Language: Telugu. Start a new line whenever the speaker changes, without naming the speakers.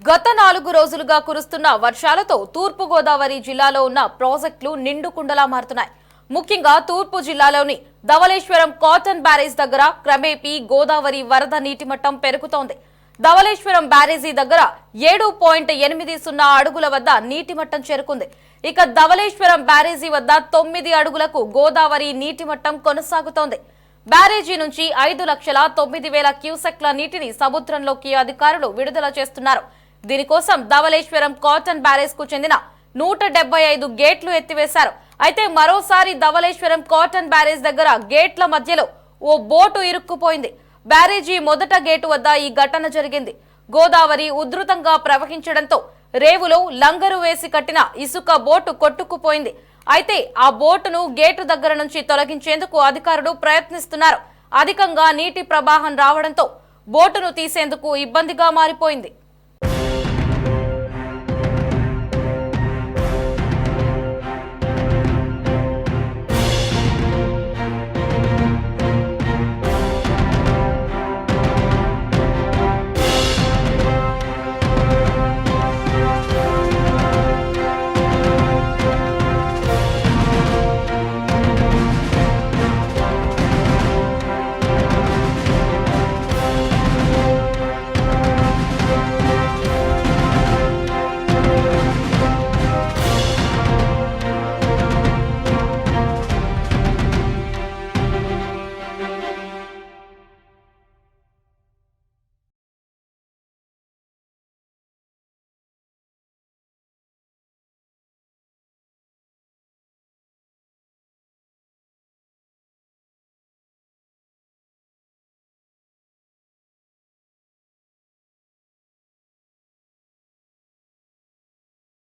గత 4 రోజులుగా కురుస్తున్న వర్షాలతో తూర్పు గోదావరి జిల్లాలో ఉన్న ప్రాజెక్టులు నిండుకుండలా మారుతున్నాయి. ముఖ్యంగా తూర్పు జిల్లాలోని ధవళేశ్వరం కాటన్ బ్యారేజ్ దగ్గర క్రమేపీ గోదావరి వరద నీటి మట్టం పెరుగుతోంది. ధవళేశ్వరం బ్యారేజీ దగ్గర 7.80 అడుగుల వద్ద నీటి మట్టం చేరుకుంది. ఇక ధవళేశ్వరం బ్యారేజీ వద్ద 9 అడుగులకు గోదావరి నీటి మట్టం కొనసాగుతోంది. బ్యారేజీ నుంచి 5,09,000 క్యూసెక్ల నీటిని సముద్రంలోకి అధికారులు విడుదల చేస్తున్నారు. దీనికోసం ధవళేశ్వరం కాటన్ బ్యారేజ్ కు చెందిన 175 గేట్లు ఎత్తివేశారు. అయితే మరోసారి ధవళేశ్వరం కాటన్ బ్యారేజ్ దగ్గర గేట్ల మధ్యలో ఓ బోటు ఇరుక్కుపోయింది. బ్యారేజీ మొదట గేటు వద్ద ఈ ఘటన జరిగింది. గోదావరి ఉధృతంగా ప్రవహించడంతో రేవులో లంగరు వేసి కట్టిన ఇసుక బోటు కొట్టుకుపోయింది. అయితే ఆ బోటును గేటు దగ్గర నుంచి తొలగించేందుకు అధికారులు ప్రయత్నిస్తున్నారు. అధికంగా నీటి ప్రవాహం రావడంతో బోటును తీసేందుకు ఇబ్బందిగా మారిపోయింది.